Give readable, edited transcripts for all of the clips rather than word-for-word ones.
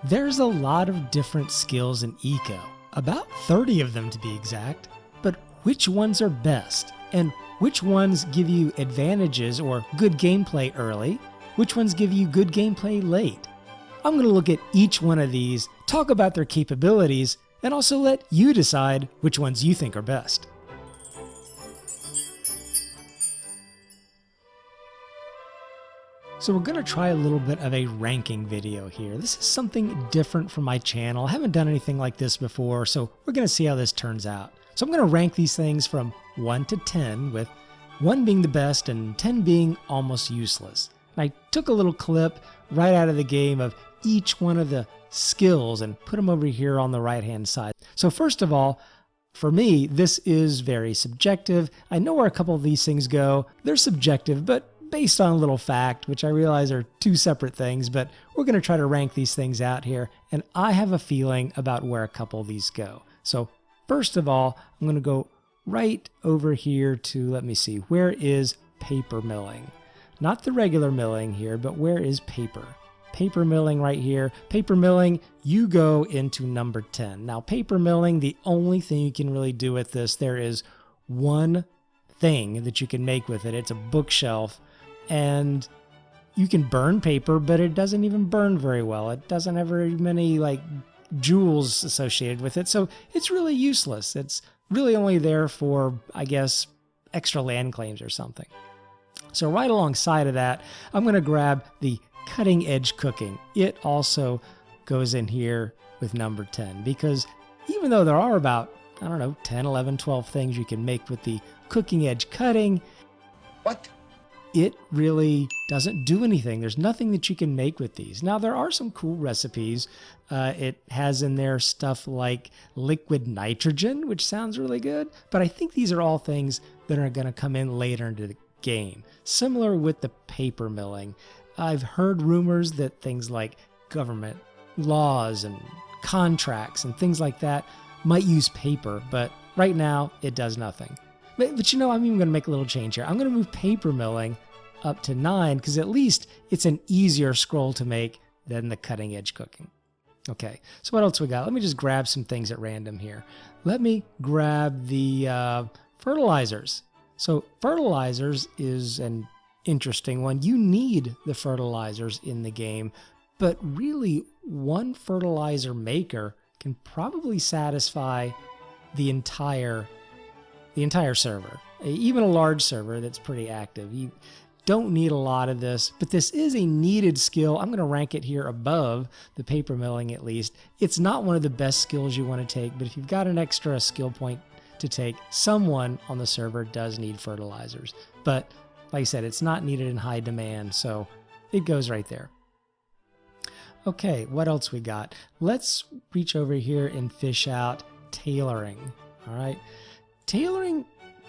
There's a lot of different skills in eco, about 30 of them to be exact, but which ones are best? And which ones give you advantages or good gameplay early? Which ones give you good gameplay late? I'm going to look at each one of these, talk about their capabilities, and also let you decide which ones you think are best. So we're going to try a little bit of a ranking video here. This is something different from my channel. I haven't done anything like this before, so we're going to see how this turns out. So I'm going to rank these things from 1 to 10, with 1 being the best and 10 being almost useless. And I took a little clip right out of the game of each one of the skills and put them over here on the right-hand side. So first of all, for me, this is very subjective. I know where a couple of these things go. They're subjective, but based on a little fact, which I realize are two separate things, but we're going to try to rank these things out here, and I have a feeling about where a couple of these go. So first of all, I'm going to go right over here to, let me see, where is paper milling? Not the regular milling here, but where is paper? Paper milling right here. Paper milling, you go into number 10. Now, paper milling, the only thing you can really do with this, there is one thing that you can make with it. It's a bookshelf, and you can burn paper, but it doesn't even burn very well. It doesn't have very many like jewels associated with it, so it's really useless. It's really only there for, I guess, extra land claims or something. So right alongside of that, I'm going to grab the cutting edge cooking. It also goes in here with number 10, because even though there are about, I don't know, 10, 11, 12 things you can make with the cooking edge cutting, what? It really doesn't do anything. There's nothing that you can make with these. Now, there are some cool recipes. It has in there stuff like liquid nitrogen, which sounds really good, but I think these are all things that are going to come in later into the game. Similar with the paper milling. I've heard rumors that things like government laws and contracts and things like that might use paper, but right now it does nothing. But you know, I'm even going to make a little change here. I'm going to move paper milling up to 9, because at least it's an easier scroll to make than the cutting edge cooking. Okay, so what else we got? Let me just grab some things at random here. Let me grab the fertilizers. So fertilizers is an interesting one. You need the fertilizers in the game, but really one fertilizer maker can probably satisfy the entire server, even a large server that's pretty active. You don't need a lot of this, but this is a needed skill. I'm going to rank it here above the paper milling at least. It's not one of the best skills you want to take, but if you've got an extra skill point to take, someone on the server does need fertilizers. But like I said, it's not needed in high demand, so it goes right there. Okay, what else we got? Let's reach over here and fish out tailoring. All right. Tailoring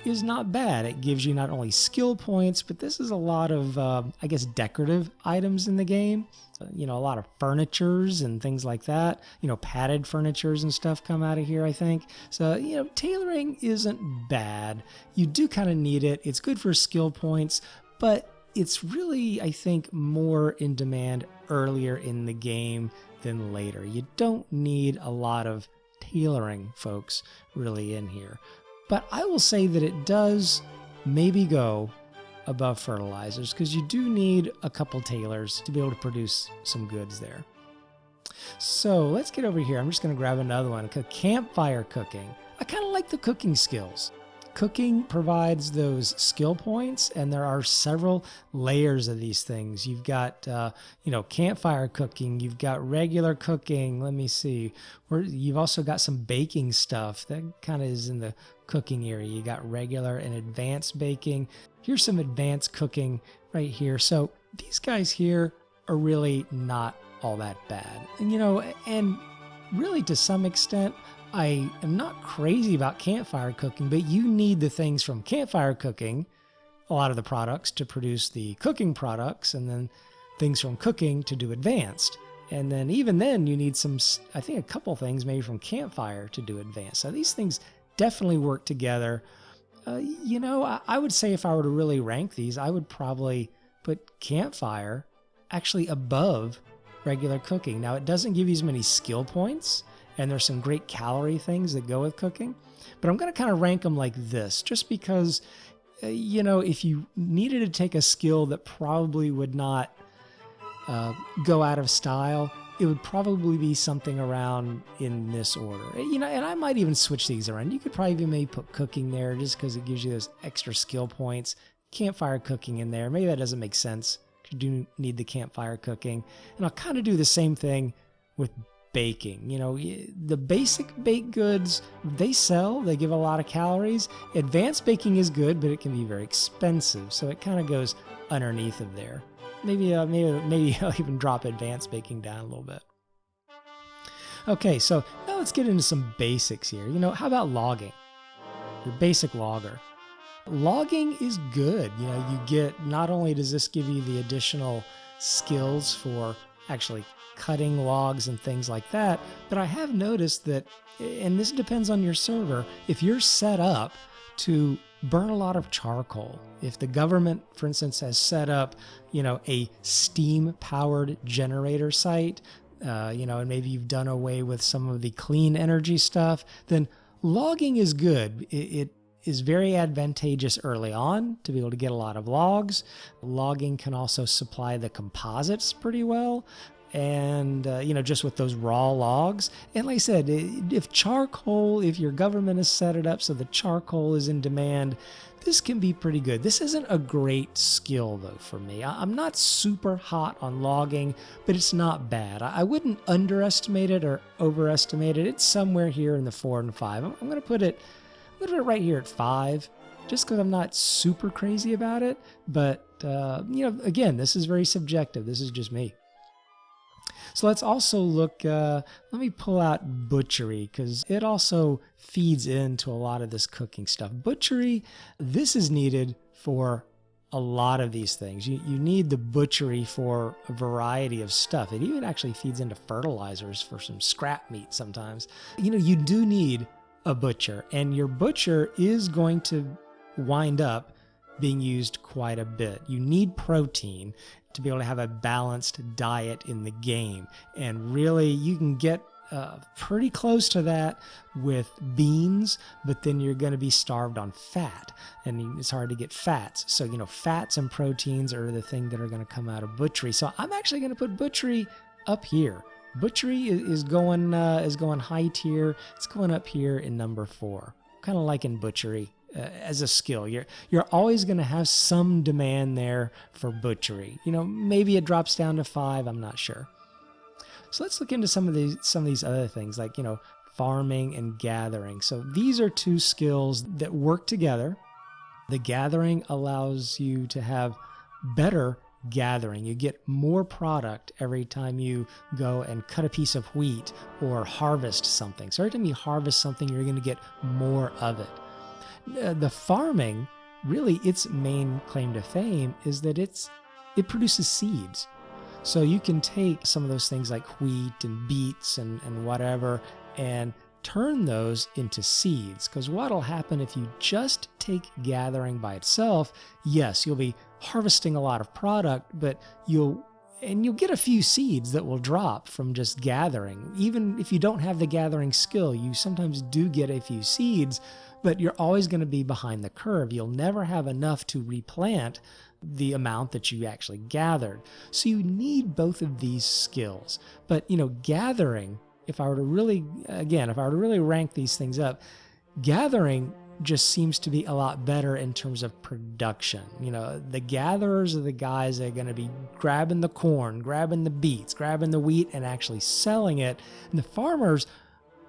is not bad. It gives you not only skill points, but this is a lot of, I guess, decorative items in the game. You know, a lot of furnitures and things like that. You know, padded furnitures and stuff come out of here, I think. So, you know, tailoring isn't bad. You do kind of need it. It's good for skill points, but it's really, I think, more in demand earlier in the game than later. You don't need a lot of tailoring, folks, really in here. But I will say that it does maybe go above fertilizers, because you do need a couple tailors to be able to produce some goods there. So let's get over here. I'm just going to grab another one. Campfire cooking. I kind of like the cooking skills. Cooking provides those skill points, and there are several layers of these things. You've got, you know, campfire cooking. You've got regular cooking. Let me see. You've also got some baking stuff that kind of is in the cooking area. You got regular and advanced baking. Here's some advanced cooking right here. So these guys here are really not all that bad. And, you know, and really to some extent, I am not crazy about campfire cooking, but you need the things from campfire cooking, a lot of the products to produce the cooking products, and then things from cooking to do advanced. And then even then you need some, I think a couple things maybe from campfire to do advanced. So these things definitely work together. You know, I would say if I were to really rank these, I would probably put campfire actually above regular cooking. Now, it doesn't give you as many skill points, and there's some great calorie things that go with cooking, but I'm going to kind of rank them like this, just because, if you needed to take a skill that probably would not go out of style, it would probably be something around in this order. And I might even switch these around. You could probably maybe put cooking there just because it gives you those extra skill points. Campfire cooking in there. Maybe that doesn't make sense. You do need the campfire cooking. And I'll kind of do the same thing with baking. The basic baked goods, they sell, they give a lot of calories. Advanced baking is good, but it can be very expensive. So it kind of goes underneath of there. Maybe I'll even drop advanced baking down a little bit. Okay, so now let's get into some basics here. How about logging? Your basic logger. Logging is good. You get, not only does this give you the additional skills for actually cutting logs and things like that, but I have noticed that, and this depends on your server, if you're set up to burn a lot of charcoal. If the government, for instance, has set up, a steam-powered generator site, and maybe you've done away with some of the clean energy stuff, then logging is good. It is very advantageous early on to be able to get a lot of logs. Logging can also supply the composites pretty well. And, just with those raw logs. And like I said, if your government has set it up so the charcoal is in demand, this can be pretty good. This isn't a great skill, though, for me. I'm not super hot on logging, but it's not bad. I wouldn't underestimate it or overestimate it. It's somewhere here in the 4 and 5. I'm going to put it right here at 5, just because I'm not super crazy about it. But, again, this is very subjective. This is just me. So let's also look, let me pull out Butchery, because it also feeds into a lot of this cooking stuff. Butchery, this is needed for a lot of these things. You need the Butchery for a variety of stuff. It even actually feeds into fertilizers for some scrap meat sometimes. You do need a butcher, and your butcher is going to wind up being used quite a bit. You need protein to be able to have a balanced diet in the game. And really, you can get pretty close to that with beans, but then you're going to be starved on fat. And it's hard to get fats. So, fats and proteins are the thing that are going to come out of Butchery. So I'm actually going to put Butchery up here. Butchery is going high tier. It's going up here in number 4. Kind of liking Butchery. As a skill, you're always going to have some demand there for Butchery. Maybe it drops down to 5. I'm not sure. So let's look into some of these other things, like farming and gathering. So these are 2 skills that work together. The gathering allows you to have better gathering. You get more product every time you go and cut a piece of wheat or harvest something. So every time you harvest something, you're going to get more of it. The farming, really, its main claim to fame is that it produces seeds. So you can take some of those things like wheat and beets and whatever and turn those into seeds. Because what'll happen if you just take gathering by itself, yes, you'll be harvesting a lot of product, but you'll get a few seeds that will drop from just gathering. Even if you don't have the gathering skill, you sometimes do get a few seeds, but you're always going to be behind the curve. You'll never have enough to replant the amount that you actually gathered. So you need both of these skills. But, gathering, if I were to really rank these things up, gathering just seems to be a lot better in terms of production. The gatherers are the guys that are going to be grabbing the corn, grabbing the beets, grabbing the wheat, and actually selling it. And the farmers,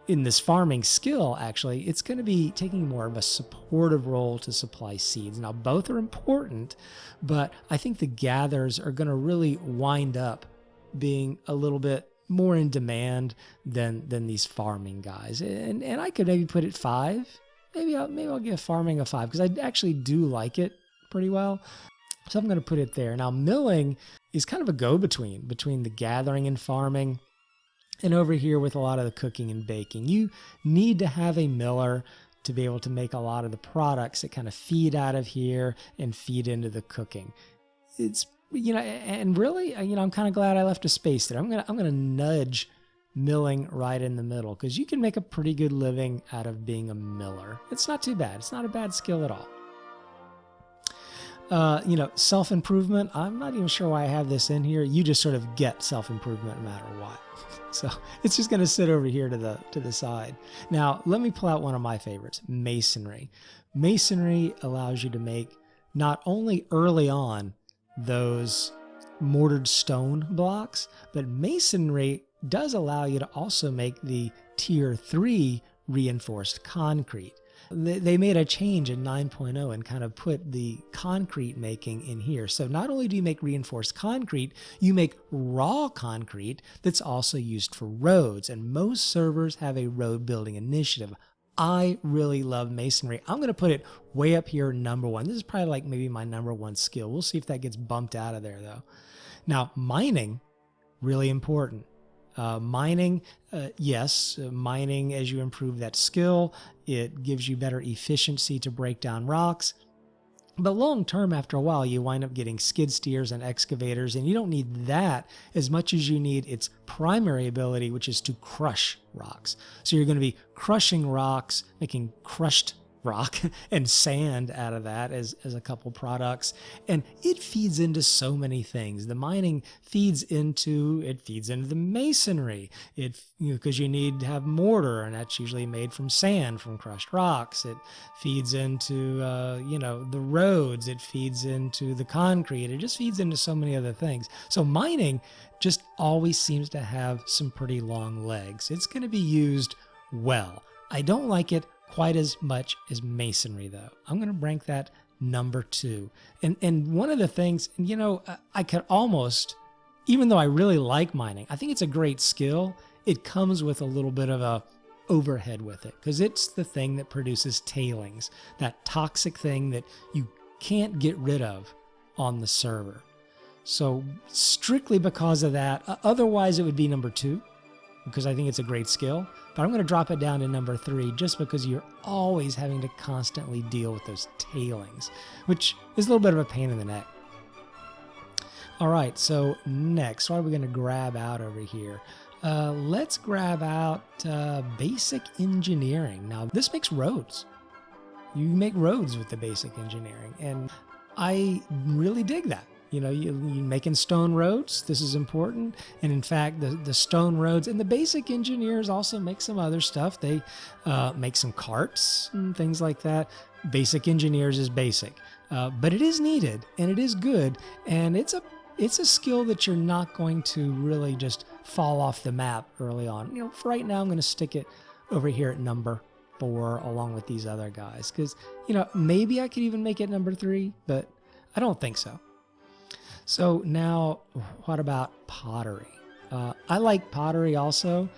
in this farming skill, actually, it's going to be taking more of a supportive role to supply seeds. Now, both are important, but I think the gatherers are going to really wind up being a little bit more in demand than these farming guys. And I could maybe put it 5. Maybe I'll give farming a 5 because I actually do like it pretty well. So I'm going to put it there. Now, milling is kind of a go-between between the gathering and farming. And over here with a lot of the cooking and baking, you need to have a miller to be able to make a lot of the products that kind of feed out of here and feed into the cooking. It's And really, I'm kind of glad I left a space there. I'm gonna nudge milling right in the middle, because you can make a pretty good living out of being a miller. It's not too bad. It's not a bad skill at all. Self-improvement, I'm not even sure why I have this in here. You just sort of get self-improvement no matter what. So it's just going to sit over here to the side. Now, let me pull out one of my favorites, masonry. Masonry allows you to make not only early on those mortared stone blocks, but masonry does allow you to also make the tier 3 reinforced concrete. They made a change in 9.0 and kind of put the concrete making in here. So not only do you make reinforced concrete, you make raw concrete that's also used for roads. And most servers have a road building initiative. I really love masonry. I'm going to put it way up here, number 1. This is probably like maybe my number 1 skill. We'll see if that gets bumped out of there though. Now, mining, really important. Mining, yes, mining, as you improve that skill, it gives you better efficiency to break down rocks. But long term, after a while, you wind up getting skid steers and excavators, and you don't need that as much as you need its primary ability, which is to crush rocks. So you're going to be crushing rocks, making crushed rock and sand out of that as a couple products, and it feeds into so many things. The mining feeds into the masonry, because you need to have mortar, and that's usually made from sand, from crushed rocks. It feeds into the roads, it feeds into the concrete, it just feeds into so many other things. So mining just always seems to have some pretty long legs. It's going to be used well. I don't like it quite as much as masonry though. I'm going to rank that number 2. And one of the things, I could almost, even though I really like mining, I think it's a great skill, it comes with a little bit of a overhead with it, because it's the thing that produces tailings, that toxic thing that you can't get rid of on the server. So strictly because of that, otherwise it would be number 2, because I think it's a great skill. But I'm going to drop it down to number 3 just because you're always having to constantly deal with those tailings, which is a little bit of a pain in the neck. All right, so next, what are we going to grab out over here? Let's grab out basic engineering. Now, this makes roads. You make roads with the basic engineering, and I really dig that. You're making stone roads. This is important. And in fact, the stone roads and the basic engineers also make some other stuff. They make some carts and things like that. Basic engineers is basic, but it is needed and it is good. And it's a skill that you're not going to really just fall off the map early on. For right now, I'm going to stick it over here at number 4 along with these other guys. Because, maybe I could even make it number 3, but I don't think so. So now, what about pottery? I like pottery also.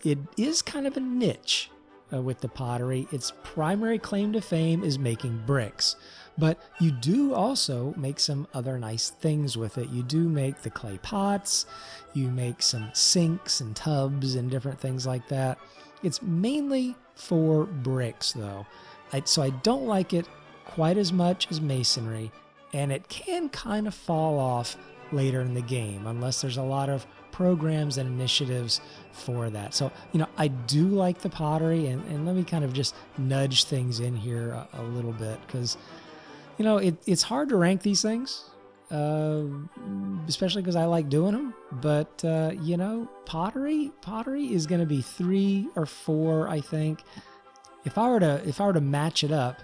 It is kind of a niche with the pottery. Its primary claim to fame is making bricks, but you do also make some other nice things with it. You do make the clay pots, you make some sinks and tubs and different things like that. It's mainly for bricks though. So I don't like it quite as much as masonry. And it can kind of fall off later in the game unless there's a lot of programs and initiatives for that. So, I do like the pottery, and let me kind of just nudge things in here a little bit because, it's hard to rank these things, especially because I like doing them. But, pottery is going to be 3 or 4, I think. If I were to match it up,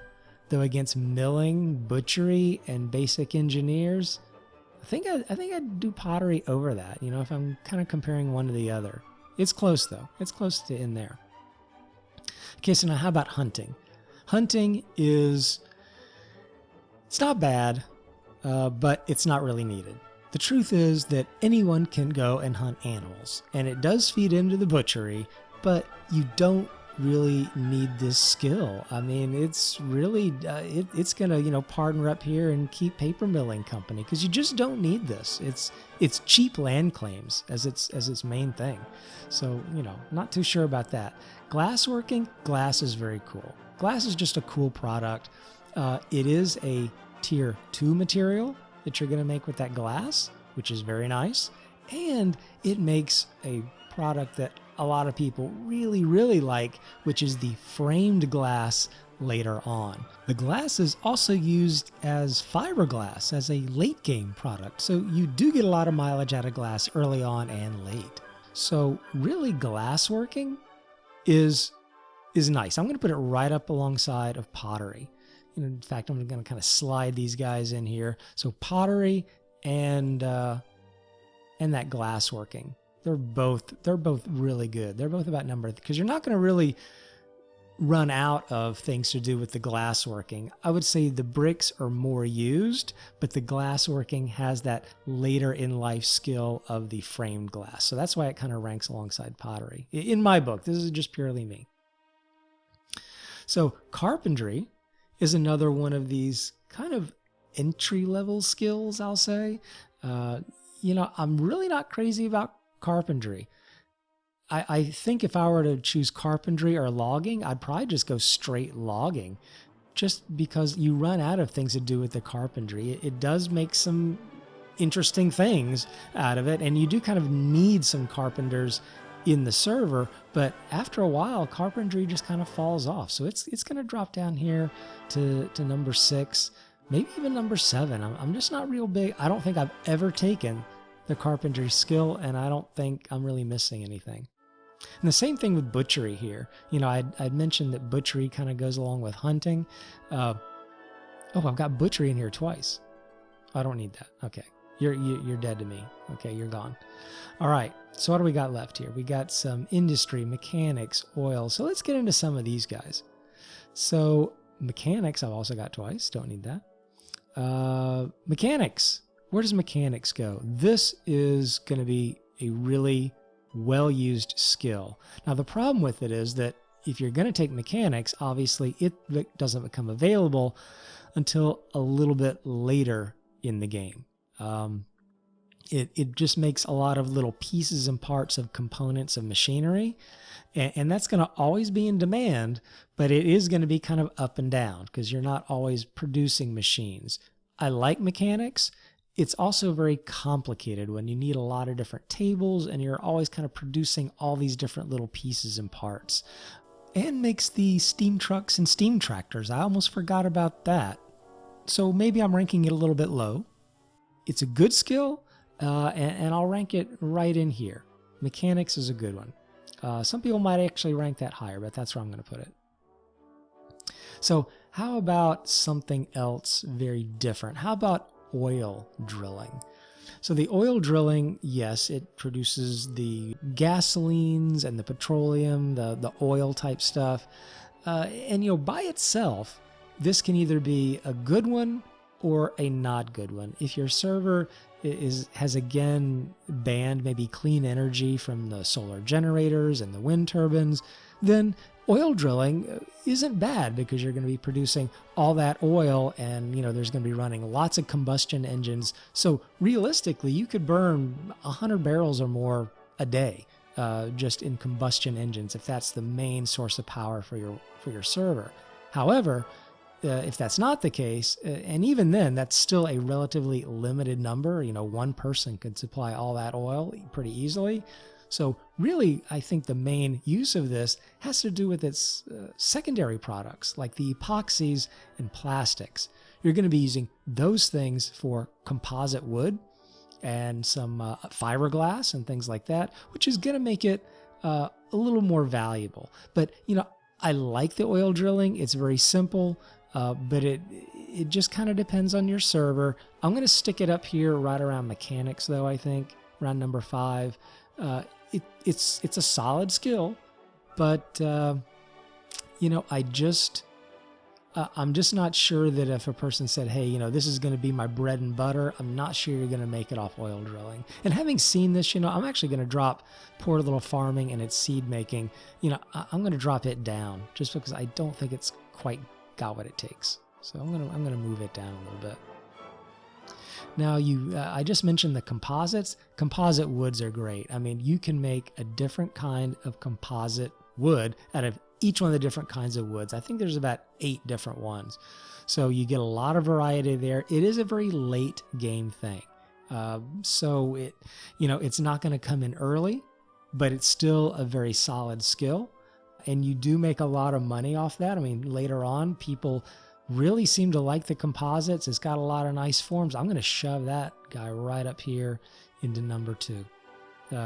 though, against milling, butchery, and basic engineers, I think I'd do pottery over that, if I'm kind of comparing one to the other. It's close, though. It's close to in there. Okay, so now how about hunting? Hunting it's not bad, but it's not really needed. The truth is that anyone can go and hunt animals, and it does feed into the butchery, but you don't really need this skill. I mean, it's really it's gonna partner up here and keep paper milling company, because you just don't need this. It's cheap land claims as its main thing. So not too sure about that. Glassworking, glass is very cool. Glass is just a cool product. It is a tier 2 material, that you're going to make with that glass, which is very nice. And it makes a product that a lot of people really, really like, which is the framed glass later on. The glass is also used as fiberglass, as a late game product. So you do get a lot of mileage out of glass early on and late. So really glass working is nice. I'm going to put it right up alongside of pottery. In fact, I'm going to kind of slide these guys in here. So pottery and that glass working. They're both really good. They're both about number, because you're not going to really run out of things to do with the glass working. I would say the bricks are more used, but the glass working has that later in life skill of the framed glass. So that's why it kind of ranks alongside pottery. In my book, this is just purely me. So carpentry is another one of these kind of entry-level skills, I'll say. I'm really not crazy about carpentry. I think if I were to choose carpentry or logging, I'd probably just go straight logging, just because you run out of things to do with the carpentry. It does make some interesting things out of it, and you do kind of need some carpenters in the server, but after a while, carpentry just kind of falls off. So it's going to drop down here to number 6, maybe even number 7. I'm just not real big. I don't think I've ever taken the carpentry skill, and I don't think I'm really missing anything. And the same thing with butchery here. I'd mentioned that butchery kind of goes along with hunting. I've got butchery in here twice. I don't need that. Okay. You're dead to me. Okay, you're gone. All right. So what do we got left here? We got some industry, mechanics, oil. So let's get into some of these guys. So mechanics, I've also got twice. Don't need that. Mechanics. Where does mechanics go? This is going to be a really well-used skill. Now, the problem with it is that if you're going to take mechanics, obviously it doesn't become available until a little bit later in the game. It just makes a lot of little pieces and parts of components of machinery, and that's going to always be in demand, but it is going to be kind of up and down because you're not always producing machines. I like mechanics. It's also very complicated when you need a lot of different tables and you're always kind of producing all these different little pieces and parts. And makes the steam trucks and steam tractors. I almost forgot about that. So maybe I'm ranking it a little bit low. It's a good skill, and I'll rank it right in here. Mechanics is a good one. Some people might actually rank that higher, but that's where I'm going to put it. So how about something else very different? How about oil drilling? So the oil drilling, yes, it produces the gasolines and the petroleum, the oil type stuff. And by itself, this can either be a good one or a not good one. If your server has again banned maybe clean energy from the solar generators and the wind turbines, then oil drilling isn't bad because you're going to be producing all that oil and there's going to be running lots of combustion engines. So realistically, you could burn 100 barrels or more a day just in combustion engines if that's the main source of power for your server. However, if that's not the case, and even then, that's still a relatively limited number. One person could supply all that oil pretty easily. So really, I think the main use of this has to do with its secondary products, like the epoxies and plastics. You're going to be using those things for composite wood and some fiberglass and things like that, which is going to make it a little more valuable. But, I like the oil drilling. It's very simple. But it just kind of depends on your server. I'm going to stick it up here right around mechanics, though, I think, around number 5. It's a solid skill, but, I'm just not sure that if a person said, hey, this is going to be my bread and butter, I'm not sure you're going to make it off oil drilling. And having seen this, I'm actually going to drop Poor Little Farming and its seed making. I'm going to drop it down just because I don't think it's quite got what it takes. So I'm gonna move it down a little bit. Now I just mentioned the composites. Composite woods are great. I mean, you can make a different kind of composite wood out of each one of the different kinds of woods. I think there's about 8 different ones. So you get a lot of variety there. It is a very late game thing. So it's not going to come in early, but it's still a very solid skill. And you do make a lot of money off that. I mean, later on, people really seem to like the composites. It's got a lot of nice forms. I'm going to shove that guy right up here into number 2.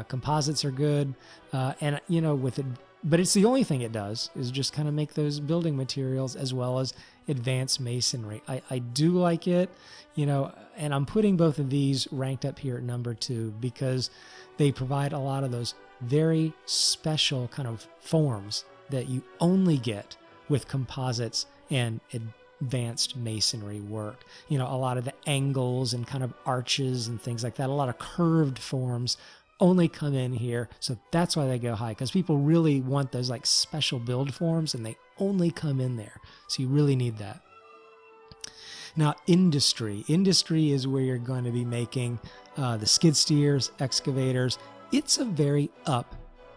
Composites are good. And with it, but it's the only thing it does is just kind of make those building materials as well as advanced masonry. I do like it, and I'm putting both of these ranked up here at number 2 because they provide a lot of those very special kind of forms that you only get with composites and advanced masonry work. A lot of the angles and kind of arches and things like that, a lot of curved forms only come in here. So that's why they go high, because people really want those like special build forms and they only come in there. So you really need that. Now, industry is where you're going to be making the skid steers, excavators. It's a very up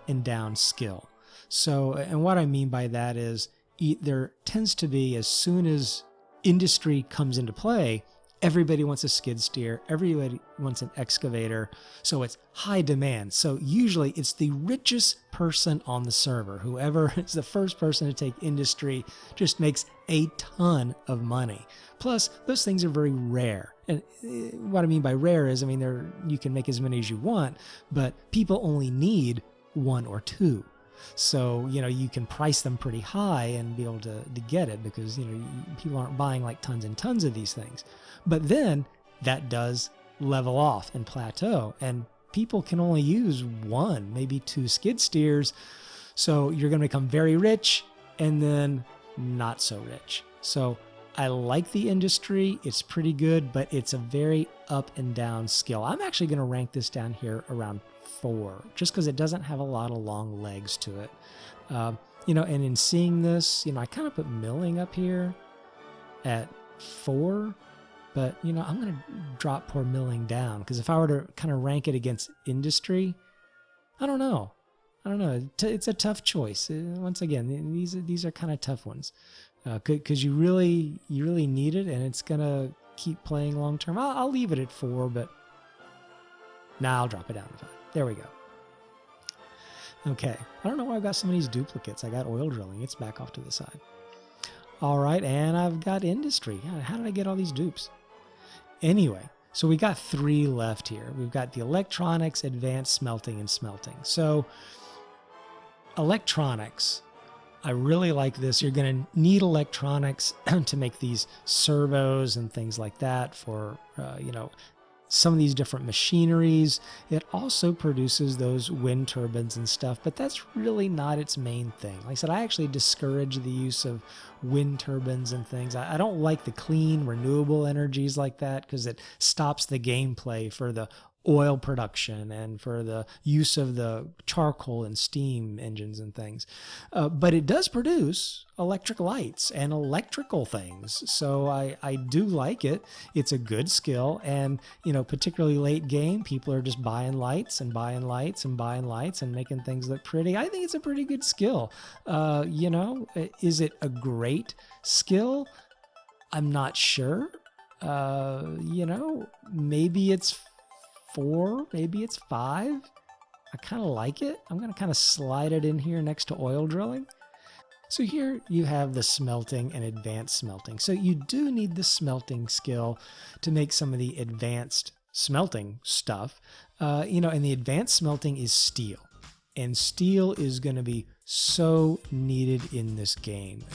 and down skill. So, and what I mean by that is there tends to be, as soon as industry comes into play, everybody wants a skid steer, everybody wants an excavator, so it's high demand. So usually it's the richest person on the server. Whoever is the first person to take industry just makes a ton of money. Plus, those things are very rare. And what I mean by rare is, you can make as many as you want, but people only need 1 or 2. So, you can price them pretty high and be able to get it because, people aren't buying like tons and tons of these things. But then that does level off and plateau, and people can only use 1, maybe 2 skid steers. So you're going to become very rich and then not so rich. So I like the industry. It's pretty good, but it's a very up and down skill. I'm actually going to rank this down here around 4, just because it doesn't have a lot of long legs to it. And in seeing this, I kind of put milling up here at 4, but, I'm going to drop poor milling down, because if I were to kind of rank it against industry, I don't know. It's a tough choice. Once again, these are kind of tough ones, because you really need it, and it's going to keep playing long term. I'll leave it at 4, but now I'll drop it down to 5. There we go. Okay, I don't know why I've got some of these duplicates. I got oil drilling. It's back off to the side. All right, and I've got industry. How did I get all these dupes? Anyway, so we got 3 left here. We've got the electronics, advanced smelting, and smelting. So electronics, I really like this. You're going to need electronics to make these servos and things like that for, some of these different machineries. It also produces those wind turbines and stuff, but that's really not its main thing. Like I said, I actually discourage the use of wind turbines and things. I don't like the clean, renewable energies like that, because it stops the gameplay for the oil production and for the use of the charcoal and steam engines and things. But it does produce electric lights and electrical things. So I do like it. It's a good skill. And, particularly late game, people are just buying lights and buying lights and buying lights and making things look pretty. I think it's a pretty good skill. Is it a great skill? I'm not sure. Maybe it's 4, maybe it's 5. I kind of like it. I'm going to kind of slide it in here next to oil drilling. So here you have the smelting and advanced smelting. So you do need the smelting skill to make some of the advanced smelting stuff. And the advanced smelting is steel. And steel is going to be so needed in this game.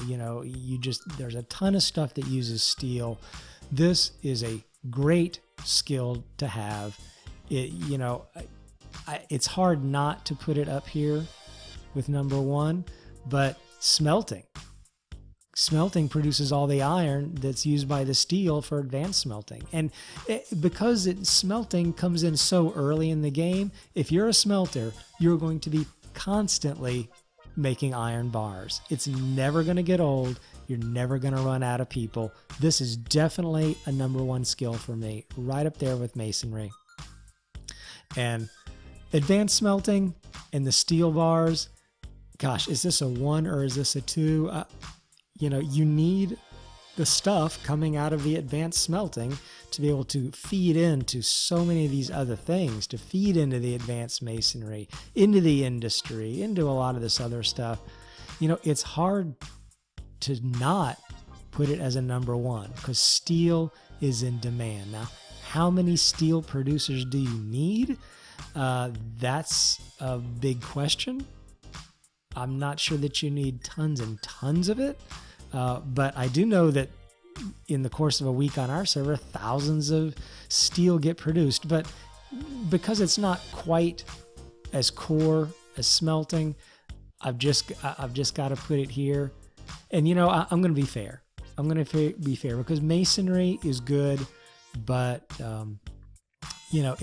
There's a ton of stuff that uses steel. This is a great skill to have. It's hard not to put it up here with number 1, but smelting produces all the iron that's used by the steel for advanced smelting. And because smelting comes in so early in the game, if you're a smelter, you're going to be constantly making iron bars. It's never going to get old. You're never going to run out of people. This is definitely a number 1 skill for me, right up there with masonry. And advanced smelting and the steel bars, gosh, is this a 1 or is this a 2? You know, you need the stuff coming out of the advanced smelting to be able to feed into so many of these other things, to feed into the advanced masonry, into the industry, into a lot of this other stuff. You know, it's hard to not put it as a number 1 because steel is in demand. Now, how many steel producers do you need? That's a big question. I'm not sure that you need tons and tons of it, but I do know that in the course of a week on our server, thousands of steel get produced. But because it's not quite as core as smelting, I've just got to put it here. And you know, I'm going to be fair. I'm going to be fair because masonry is good, but you know,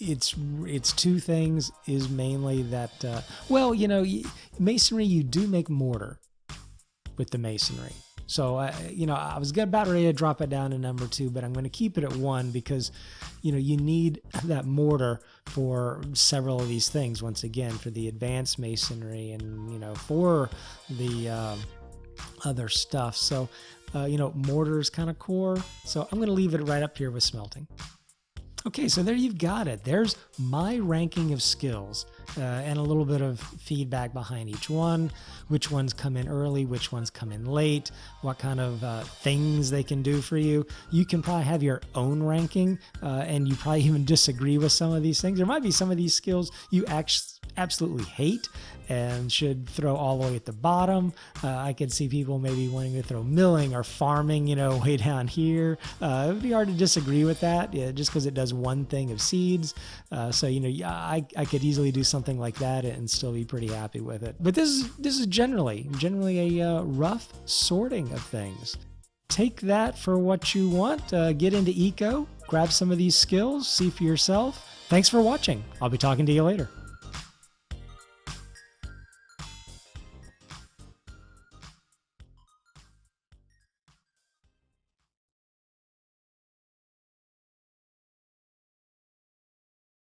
it's two things. Is mainly that well, you know, masonry, you do make mortar with the masonry. So you know, I was about ready to drop it down to number 2, but I'm going to keep it at 1 because, you know, you need that mortar for several of these things. Once again, for the advanced masonry and, you know, for the other stuff. So you know, mortar is kind of core. So I'm going to leave it right up here with smelting. Okay, so there you've got it. There's my ranking of skills and a little bit of feedback behind each one, which ones come in early, which ones come in late, what kind of things they can do for you. You can probably have your own ranking and you probably even disagree with some of these things. There might be some of these skills you absolutely hate and should throw all the way at the bottom. I could see people maybe wanting to throw milling or farming, you know, way down here. It would be hard to disagree with that, just because it does one thing of seeds. So, you know, I could easily do something like that and still be pretty happy with it. But this is generally a rough sorting of things. Take that for what you want. Get into eco, grab some of these skills, see for yourself. Thanks for watching. I'll be talking to you later.